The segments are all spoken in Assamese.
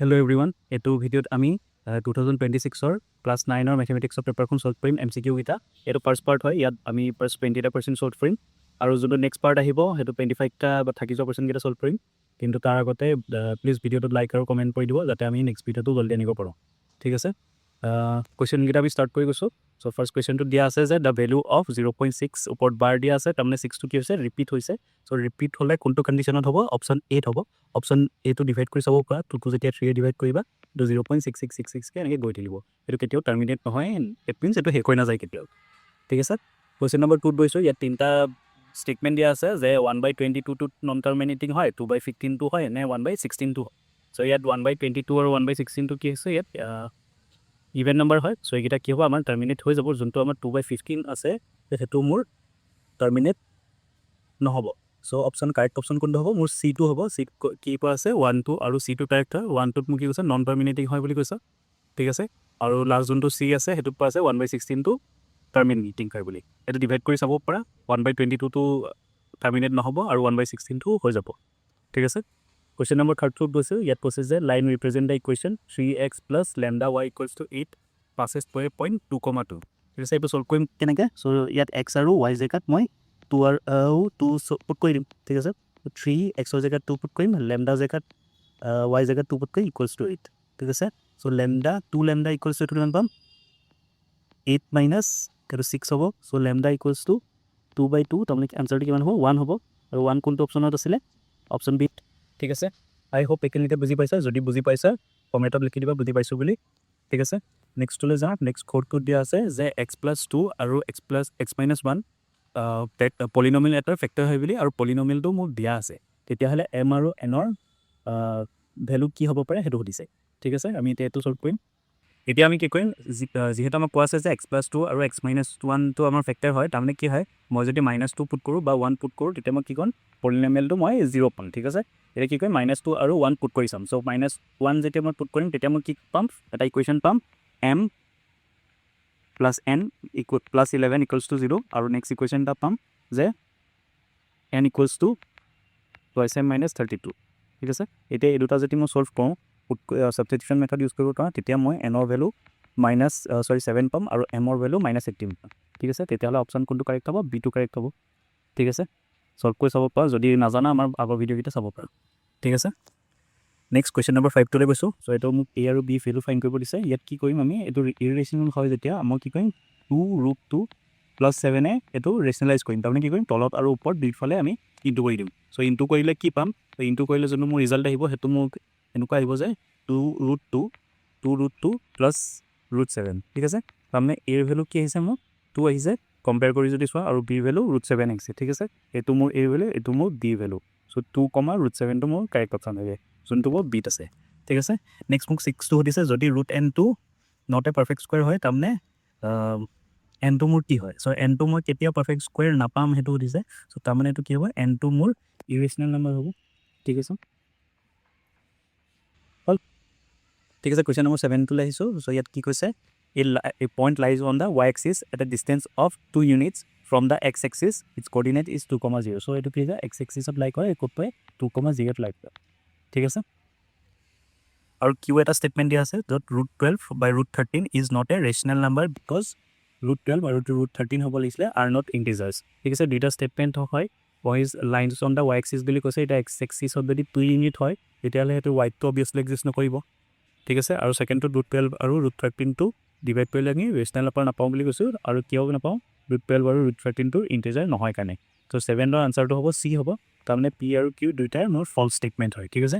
Hello everyone. এইটো ভিডিঅ'ত আমি 2026 ক্লাছ 9 মেথমেটিক্সৰ পেপাৰখন সলভ কৰিম MCQ গিটা। এইটো ফাৰ্ষ্ট পাৰ্ট হয়। ইয়াত আমি ফাৰ্ষ্ট 20% সলভ কৰিম আৰু যোনটো নেক্সট পাৰ্ট আহিব সেইটো 25টা বা 30% গিটা সলভ কৰিম। কিন্তু তাৰ আগতে প্লিজ ভিডিঅ'টো লাইক আৰু কমেণ্ট কৰি দিব যাতে আমি নেক্সট ভিডিঅ'টো জলদি আনিব পাৰোঁ। ঠিক আছে? কুৱেশ্যন গিটা আমি ষ্টাৰ্ট কৰি গৈছোঁ। সো ফাৰ্ষ্ট কুৱেশ্যনটো দিয়া আছে যে দ্য ভেলু অফ 0.6 ওপৰত বাৰ দিয়া আছে, তাৰমানে 6টো কি হৈছে ৰিপিট হৈছে। সো ৰিপিট হ'লে কোনটো কণ্ডিশ্যনত হ'ব? অপশ্যন 8 হ'ব। অপশ্যন এটো ডিভাইড কৰি চাব পৰা, 2টো যেতিয়া 3 ডিভাইড কৰিবা তো 0.6666 কে এনেকৈ গৈ থাকিব। এইটো কেতিয়াও টাৰ্মিনেট নহয়, ইট মিনছ এইটো শেষ হৈ নাযায় কেতিয়াও। ঠিক আছে? কুৱেশ্যন নম্বৰ 2ত গৈছোঁ। ইয়াত তিনিটা ষ্টেটমেণ্ট দিয়া আছে যে 1/22টো নন টাৰ্মিনেটিং হয়, 2/15টো হয় নে 1/16টো হয়। চ' ইয়াত 1/22 আৰু 1/16টো কি হৈছে, ইয়াত ইভেন নম্বৰ হয়। চ' এইকেইটা কি হ'ব, আমাৰ টাৰ্মিনেট হৈ যাব। যোনটো আমাৰ 2/15 আছে সেইটো মোৰ টাৰ্মিনেট নহ'ব। চ' অপশ্যন কাৰেক্ট অপশ্যন কোনটো হ'ব? মোৰ C2 হ'ব। C কি পৰা আছে 1, 2 আৰু C2 কাৰেক্ট হয়। 1টোত মোক কি কৈছে নন টাৰ্মিনেটিং হয় বুলি কৈছে। ঠিক আছে? আৰু লাষ্ট যোনটো C আছে সেইটোত পৰা আছে 1/16টো টাৰ্মিনেটিং হয় বুলি। এইটো ডিভাইড কৰি চাব পৰা, 1/22টো টাৰ্মিনেট নহ'ব আৰু 1/16টো হৈ যাব। ঠিক আছে? কুৱেশ্যন নম্বৰ 3টোত গৈছোঁ। ইয়াত কৈছে যে line represent the equation 3x + λy = 8 passes to a point 2,2. ঠিক আছে? এইটো চল্ভ কৰিম কেনেকৈ? চ' ইয়াত x আৰু y জেগাত মই 2 আৰু 2 পুট কৰি দিম। ঠিক আছে? 3xৰ জেগাত 2 পুট কৰিম, লেমডা জেগাত y জেগাত 2 পুট কৰি = 8. ঠিক আছে? চ' 2 লেমডা = এইটো কিমান পাম? 8 মাইনাছ এইটো 6 হ'ব। চ' লেমডা = 2/2, তাৰমানে আনচাৰটো কিমান হ'ব? 1 হ'ব। আৰু 1 কোনটো অপশ্যনত আছিলে? অপশ্যন বিত। ঠিক আছে? আই হোপ এইখিনিতে বুজি পাইছা। যদি বুজি পাইছা কমেণ্টত লিখি দিবা বুজি পাইছোঁ বুলি। ঠিক আছে? নেক্সটলৈ যাওঁ। নেক্সট কোডটোত দিয়া আছে যে x+2 আৰু x-1 পলিনমিয়েল এটাৰ ফেক্টৰ হয় বুলি, আৰু পলিনমিয়েলটো মোক দিয়া আছে। তেতিয়াহ'লে m আৰু nৰ ভেলু কি হ'ব পাৰে সেইটো সুধিছে। ঠিক আছে? আমি এতিয়া এইটো চল্ভ কৰিম। এতিয়া আমি কি কৰিম, যিহেতু আমাক কোৱা আছে যে x+2 আৰু x-1টো আমাৰ ফেক্টৰ হয়, তাৰমানে কি হয়, মই যদি -2 পুট কৰোঁ বা 1 পুট কৰোঁ তেতিয়া মই কি কৰিম, পলিনমিয়েলটো মই 0 পাম। ঠিক আছে? এতিয়া কি কৰিম, -2 আৰু 1 পুট কৰি চাম। চ' -1 যেতিয়া মই পুট কৰিম তেতিয়া মই কি পাম, এটা ইকুৱেশ্যন পাম m + n + 11 = 0, আৰু নেক্সট ইকুৱেশ্যন এটা পাম যে n = twice m - 32. ঠিক আছে? এতিয়া এই দুটা যদি মই চল্ভ কৰোঁ, ছাবষ্টিটিউশ্যন মেথড ইউজ কৰিব পাৰোঁ, তেতিয়া মই n ৰ ভেলু 7 পাম আৰু m ৰ ভেলু -18 পাম। ঠিক আছে? তেতিয়াহ'লে অপশ্যন কোনটো কাৰেক্ট হ'ব? B2 কাৰেক্ট হ'ব। ঠিক আছে? চল্ভ কৰি চাব পাৰা, যদি নাজানা আমাৰ আগৰ ভিডিঅ'কেইটা চাব পাৰা। ঠিক আছে? নেক্সট কুৱেশ্যন নম্বৰ 5টোলৈ গৈছোঁ। চ' এইটো মোক A আৰু B ভেলু ফাইণ্ড কৰিব দিছে। ইয়াত কি কৰিম আমি, এইটো ইৰেচনেল হয় যেতিয়া মই কি কৰিম, 2√2 + 7 এইটো ৰেচনেলাইজ কৰিম। তাৰমানে কি কৰিম, তলত আৰু ওপৰত দুইফালে আমি ইনটু কৰি দিম। চ' ইনটু কৰিলে কি পাম? চ' ইনটু কৰিলে যোনটো মোৰ ৰিজাল্ট আহিব সেইটো মোক এনেকুৱা আহিব যে 2√2 + √7. ঠিক আছে? তাৰমানে A ৰ ভেলু কি আহিছে, মোৰ 2 আহিছে। কম্পেয়াৰ কৰি যদি চোৱা, আৰু B ৰ ভেলু √7 আহিছে। ঠিক আছে? এইটো মোৰ A ৰ ভেলু, এইটো মোৰ B ৰ ভেলু। চ' 2, √7টো মোৰ কাৰেক্ট অপশ্যন হৈ যায়, যোনটো মোৰ বিত আছে। ঠিক আছে? নেক্সট মোক 6টো সুধিছে, যদি √n2 not a perfect square হয়, তাৰমানে n2 মোৰ কি হয়? চ' n2 মই কেতিয়াও পাৰফেক্ট স্কুৱেৰ নাপাম সেইটো সুধিছে। চ' তাৰমানে এইটো কি হ'ব, n2 মোৰ ইৰেচনেল নাম্বাৰ হ'ব। ঠিক আছে? হ'ল? ঠিক আছে? কুৱেশ্যন নম্বৰ 7টোলৈ আহিছোঁ। চ' ইয়াত কি কৈছে, a point lies on the y-axis at a distance of 2 units from the x-axis. Its coordinate is 2, 0. চ' এইটো কি হৈছে, x-axisত লাইক হয়, ক'ত পায় 2, 0ত লাইক হয়। ঠিক আছে? আৰু কিউ এটা ষ্টেটমেণ্ট দিয়া আছে, য'ত √12/√13 is not a rational number because √12 আৰু √13 হ'ব লাগিছিলে আৰ নট ইণ্টিজাৰ্ছ। ঠিক আছে? দুইটা ষ্টেটমেণ্ট হয়। Is lines on the y-axis বুলি কৈছে। এতিয়া x-axisত যদি 2 ইউনিট হয় তেতিয়াহ'লে সেইটো y-টো অবভিয়াছলি এক্সিষ্ট নকৰিব। ঠিক আছে? আৰু ছেকেণ্ডটো √12 আৰু √13টো ডিভাইড কৰিলে আমি ৰেচনেল নাম্বাৰ নাপাওঁ বুলি কৈছোঁ। আৰু কিয় নাপাওঁ, √12 আৰু √13টো ইণ্টিজাৰ নহয় কাৰণে। ত' 7ৰ আনচাৰটো হ'ব C হ'ব। তাৰমানে P আৰু Q দুইটাই মোৰ ফল্ছ ষ্টেটমেণ্ট হয়। ঠিক আছে?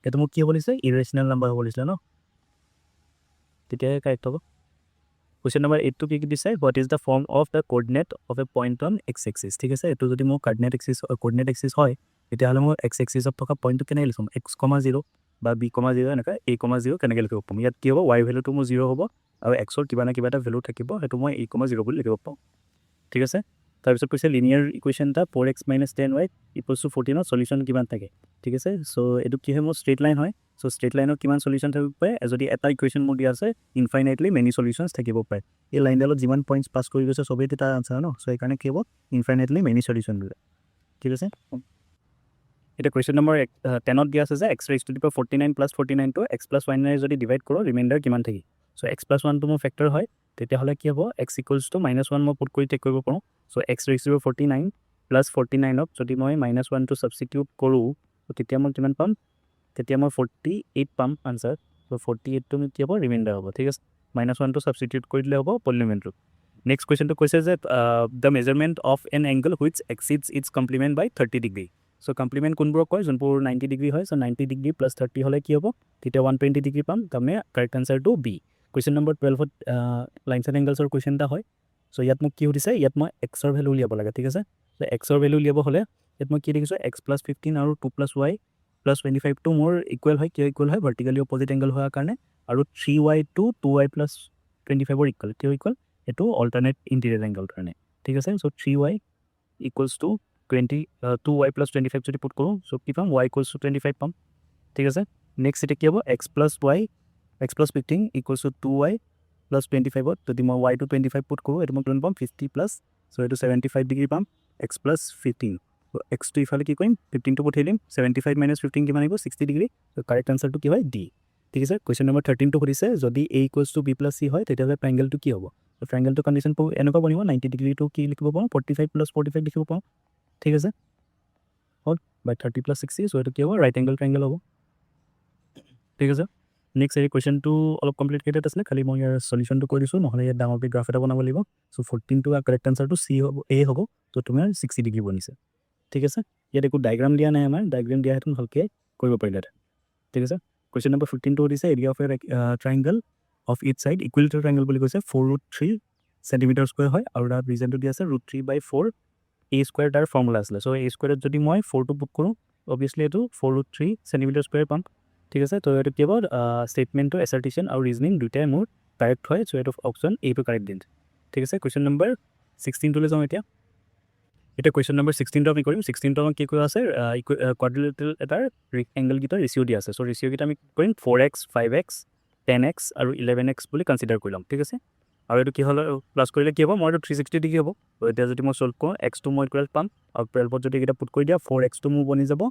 এইটো মোক কি হ'ব লাগিছে, ইৰেচনেল নাম্বাৰ হ'ব লাগিছিলে ন? তেতিয়াহে কাৰেক্ট হ'ব। কুৱেশ্যন নম্বৰ 8টো কি দিছে, what is the form of the coordinate of A point on x-axis? ঠিক আছে? এইটো যদি মোৰ কোঅৰ্ডিনেট এক্সিছ হয়, তেতিয়াহ'লে মোৰ x-axisত থকা পইণ্টটো কেনেকৈ লিখিম, x, 0 বা b, 0 এনেকৈ a, 0 কেনেকৈ লিখিব পাম? ইয়াত কি হ'ব, y ভেলুটো মোৰ 0 হ'ব, আৰু xৰ কিবা না কিবা এটা ভেলু থাকিব, সেইটো মই a, 0 বুলি লিখিব পাওঁ। ঠিক আছে? তাৰপিছত কৈছে লিনিয়াৰ ইকুৱেশ্যন এটা 4x - 10y = 14ৰ চলিউশ্যন কিমান থাকে? ঠিক আছে? চ' এইটো কি হয়, মোৰ ষ্ট্ৰেইট লাইন হয়। চ' ষ্ট্ৰেইট লাইনৰ কিমান চলিউশ্যন থাকিব পাৰে? যদি এটা ইকুৱেশ্যন মোৰ দিয়া আছে, ইনফাইনাইটলি মেনি চলিউশ্যনছ থাকিব পাৰে। এই লাইনডালত যিমান পইণ্টছ পাছ কৰি গৈছে চবেই তাৰ আনচাৰ ন? চ' সেইকাৰণে কি হ'ব, ইনফাইনাইটলি মেনি চলিউশ্যন দিলে। ঠিক আছে? এটা কুৱেশ্যন নম্বৰ 10ত দিয়া আছে যে x raised to the power 49 plus 49 to x plus 1 যদি ডিভাইড কৰোঁ ৰিমাইণ্ডাৰ কিমান থাকে চ' x plus 1 টো মোৰ ফেক্টৰ হয় তেতিয়াহ'লে কি হ'ব x equals to -1 মই পুট কৰি টেক কৰিব পাৰোঁ চ' x raised to the power 49 plus 49ক যদি মই -1 টো ছাবষ্টিটিউট কৰোঁ ত' তেতিয়া মই কিমান পাম তেতিয়া মই 48 পাম আনচাৰ চ' 48 টো কি হ'ব ৰিমাইণ্ডাৰ হ'ব ঠিক আছে -1 টো ছাবষ্টিটিউট কৰি দিলে হ'ব পলিনমিয়েলটো নেক্সট কুৱেশ্যনটো কৈছে যে the measurement of an angle which exceeds its complement by 30 degree চ' কমপ্লিমেণ্ট কোনবোৰক কয় যোনবোৰ 90 ডিগ্ৰী হয় চ' 90 ডিগ্ৰী প্লাছ 30 হ'লে কি হ'ব তেতিয়া 120 ডিগ্ৰী পাম তাৰমানে কাৰেক্ট আনচাৰটো বি কুৱেশ্যন নম্বৰ 12ত লাইনছ এণ্ড এংগলছৰ কুৱেশ্যন এটা হয় চ' ইয়াত মোক কি সুধিছে ইয়াত মই এক্সৰ ভেলু উলিয়াব লাগে ঠিক আছে চ' এক্সৰ ভেলু উলিয়াব হ'লে ইয়াত মই কি দেখিছোঁ এক্স প্লাছ 15 আৰু 2 প্লাছ ৱাই প্লাছ 25টো মোৰ ইকুৱেল হয় কিয় ইকুৱেল হয় ভাৰ্টিকেলি অপজিট এংগল হোৱাৰ কাৰণে আৰু 3y টো 2y প্লাছ 25ৰ ইকুৱেল কিয় ইকুৱেল এইটো অল্টাৰনেট ইণ্টিৰিয়ৰ এংগল কাৰণে ঠিক আছে চ' 3y equals to 2y plus 25 যদি পুট কৰোঁ চ' কি পাম y ইকুৱেলছ টু 25 পাম ঠিক আছে নেক্সট এতিয়া কি হ'ব x plus 15 equals to 2y plus 25ত যদি মই y টো 25 পুট কৰোঁ এইটো মই কিমান পাম 50 প্লাছ চ' এইটো 75 ডিগ্ৰী পাম x প্লাছ 15 চ' এক্সটো ইফালে কি কৰিম 15টো পঠিয়াই দিম 75 - 15 কিমান আহিব 60 ডিগ্ৰী চ' কাৰেক্ট আনচাৰটো কি হয় ডি ঠিক আছে কুৱেশ্যন নম্বৰ 13টো সুধিছে যদি a equals to b plus c হয় তেতিয়াহ'লে ট্ৰাইংগেলটো কি হ'ব ট্ৰাইংগেলটো কণ্ডিশ্যন এনেকুৱা বনিব 90 ডিগ্ৰীটো কি লিখিব পাৰোঁ 45 প্লাছ 45 লিখিব পাৰোঁ ঠিক আছে হ'ল বাই 30 প্লাছ 60 চ' এইটো কি হ'ব ৰাইট এংগল ট্ৰাইংগেল হ'ব ঠিক আছে নেক্সট এই কুৱেশ্যনটো অলপ কমপ্লিকেটেড আছিলে খালি মই ইয়াৰ সলিউশ্যনটো কৰি দিছোঁ নহ'লে ইয়াত ডাঙৰকৈ গ্ৰাফ এটা বনাব লাগিব চ' 14টো কাৰেক্ট আনচাৰটো চি হ'ব এ হ'ব ত' তোমাৰ 60 ডিগ্ৰী বনিছে ঠিক আছে ইয়াত একো ডায়েগ্ৰাম দিয়া নাই আমাৰ ডায়েগ্ৰাম দিয়া হেঁতেন ভালকৈ কৰিব পাৰিলেহেঁতেন ঠিক আছে কুৱেশ্যন নম্বৰ 15টো সুধিছে area of a triangle of it side equilateral triangle বুলি কৈছে 4√3 চেণ্টিমিটাৰ স্কুৱেৰ হয় আৰু তাৰ ৰিজনটো দিয়া আছে √3/4 a স্কুৱেৰ তাৰ ফৰ্মুলা আছিলে চ' a স্কুৱেৰত যদি মই 4টো বুক কৰোঁ অবভিয়াছলি এইটো 4√3 চেণ্টিমিটাৰ স্কুৱেৰ পাম ঠিক আছে তো এইটো কি হ'ব ষ্টেটমেণ্টটো এছাৰ্টেশ্যন আৰু ৰিজনিং দুয়োটাই মোৰ কাৰেক্ট হয় চ' এইটো অপশ্যন এইটো কাৰেক্ট দিন ঠিক আছে কুৱেশ্যন নম্বৰ 16টোলৈ যাওঁ এতিয়া কুৱেশ্যন নম্বৰ 16টো আমি কৰিম 16টো আমাক কি কৰা আছে কোৱাড্ৰিলেটাৰেল এটাৰ এংগলকেইটাৰ ৰেচিঅ' দিয়া আছে চ' ৰেচিঅ'কেইটা আমি কৰিম 4x 5x 10x আৰু 11x বুলি কনচিডাৰ কৰি ল'ম ঠিক আছে আৰু এইটো কি হ'ল প্লাছ কৰিলে কি হ'ব মই এইটো 360 ডিগ্ৰী হ'ব এতিয়া যদি মই চল্ভ কৰোঁ এক্সটো মই 12 পাম আৰু 12ত যদি এইকেইটা পুট কৰি দিয়া 4xটো মোৰ বনি যাব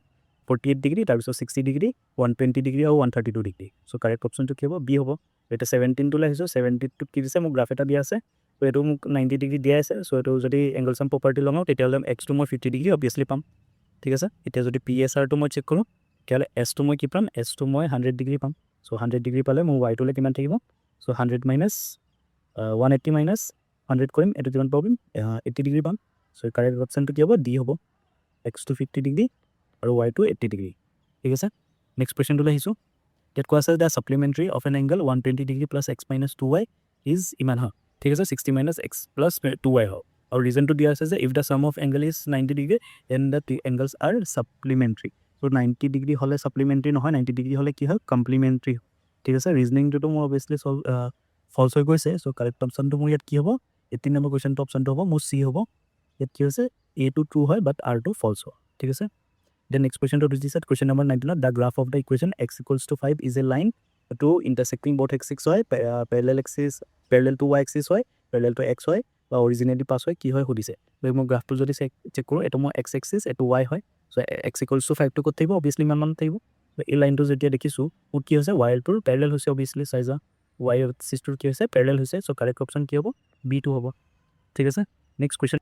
48 ডিগ্ৰী তাৰপিছত 60 ডিগ্ৰী 120 ডিগ্ৰী আৰু 132 ডিগ্ৰী চ' কাৰেক্ট অপশ্যনটো কি হ'ব বি হ'ব এতিয়া 17টোলৈ আহিছোঁ 17টোত কি দিছে মোক গ্ৰাফ এটা দিয়া আছে ত' এইটো মোক 90 ডিগ্ৰী দিয়া আছে চ' এইটো যদি এংগল চাম প্ৰপাৰ্টি লগাওঁ তেতিয়াহ'লে এক্সটো মই 50 ডিগ্ৰী অবভিয়াছলি পাম ঠিক আছে এতিয়া যদি পি এছ আৰটো মই চেক কৰোঁ তেতিয়াহ'লে এছটো মই কি পাম এছটো মই 100 ডিগ্ৰী পাম চ' 100 ডিগ্ৰী পালে মোৰ ৱাইটোলৈ কিমান থাকিব চ' 100 মাইনাছ 180 মাইনাছ 100 কৰিম এইটো কিমান পাম 80 ডিগ্ৰী পাম চ' কাৰেক্ট অপশ্যনটো কি হ'ব ডি হ'ব এক্সটো 50 ডিগ্ৰী আৰু ৱাইটো 80 ডিগ্ৰী ঠিক আছে নেক্সট কুৱেশ্যনটোলৈ আহিছোঁ ইয়াত কোৱা আছে the supplementary of an angle 120 degree plus x minus 2y is ইমান হয় ঠিক আছে 60 মাইনাছ x প্লাছ 2y হয় আৰু ৰিজনটো দিয়া আছে যে ইফ দ্য চাম of angle is 90 degree and the angles R supplementary so' 90 degree হ'লে ছাপ্লিমেণ্টাৰী নহয় 90 ডিগ্ৰী হ'লে কি হয় কমপ্লিমেণ্টাৰী ঠিক আছে ৰিজনিংটোতো মোৰ অভিয়াছলি ফল্ছ হৈ গৈছে চ' কাৰেক্ট অপশ্যনটো মোৰ ইয়াত কি হ'ব 18 নম্বৰ কুৱেশ্যনটো অপশ্যনটো হ'ব মোৰ চি হ'ব ইয়াত কি হৈছে এটো ট্ৰু হয় বাট আৰটো ফল্ছ হয় ঠিক আছে দেন নেক্সট কুৱেশ্যনটো দিছে question number 19 the graph of the equation x equals to 5 is a line to intersecting both axis হয় পেৰেলেল টু y এক্সিছ হয় পেৰেলেল টু x হয় বা অৰিজিনেলি পাছ হয় কি হয় সুধিছে মই গ্ৰাফটো যদি চেক কৰোঁ এইটো মই x এক্সিছ এইটো y হয় চ' x ইকুৱেলছ টু 5টো ক'ত থাকিব অভিয়াছলি ইমান মান থাকিব এই লাইনটো যেতিয়া দেখিছোঁ মোৰ কি হৈছে ৱাইৰটোৰ পেৰেলেল হৈছে অভিয়াছলি চাই যা y এক্সিছটোৰ কি হৈছে পেৰেলেল হৈছে চ' কাৰেক্ট অপশ্যন কি হ'ব বি2 হ'ব ঠিক আছে নেক্সট কুৱেশ্যন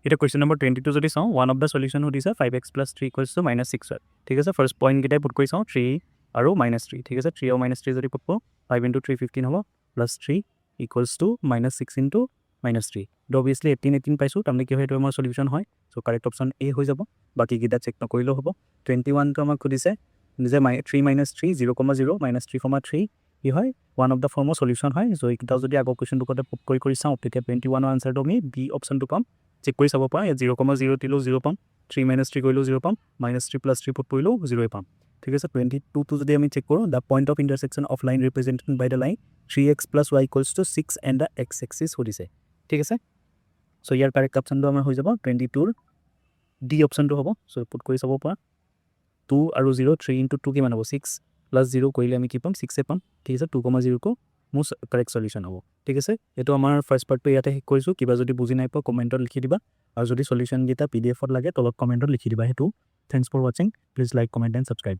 এতিয়া কুৱেশ্যন নম্বৰ 22 যদি চাওঁ ওৱান অফ দ্য সলিউশ্যন সুধিছে 5x + 3 = -6 হয় ঠিক আছে ফাৰ্ষ্ট পইণ্টকেইটাই পুট কৰি চাওঁ 3 আৰু -3 ঠিক আছে 3 আৰু -3 যদি পুট কৰোঁ 5 × 3 15 হ'ব প্লাছ 3 = -6 × -3 ত' অভিয়াছলি 18 পাইছোঁ তাৰমানে কি হয় এইটো আমাৰ সলিউশ্যন হয় চ' কাৰেক্ট অপশ্যন এ হৈ যাব বাকীকেইটা চেক নকৰিলেও হ'ব 21টো আমাক সুধিছে যে 3 - 3 0,0 -3,3 কি হয় ওৱান অফ দ্য ফৰ্মৰ সলিউশ্যন হয় চ' এইকেইটাও যদি আগৰ কুৱেশ্যনটো ক'তে পুট কৰি চাওঁ তেতিয়া 21ৰ আনচাৰটো আমি বি অপশ্যনটো পাম চেক কৰি চাব পাৰোঁ ইয়াত 0,0 দিলেও 0 পাম 3 - 3 কৰিলেও 0 পাম -3 + 3 পুট কৰিলেও 0 পাম ঠিক আছে 22টো যদি আমি চেক কৰোঁ the point of intersection of line represented by the line 3x + y = 6 and the x axis সুধিছে ঠিক আছে চ' ইয়াৰ কাৰেক্ট অপশ্যনটো আমাৰ হৈ যাব 22ৰ ডি অপশ্যনটো হ'ব চ' পুট কৰি চাব পৰা 2 আৰু 0 3 × 2 কিমান হ'ব 6 + 0 কৰিলে আমি কি পাম 6 পাম ঠিক আছে 2,0 মোৰ কাৰেক্ট সলিউশ্যন হ'ব ঠিক আছে এইটো আমাৰ ফাৰ্ষ্ট পাৰ্টটো ইয়াতে শেষ কৰিছোঁ কিবা যদি বুজি নাই পোৱা কমেণ্টত লিখি দিবা আৰু যদি সলিউশ্যনকেইটা PDF লাগে তলত কমেণ্টত লিখি দিবা সেইটো Thanks for watching. Please like, comment and subscribe.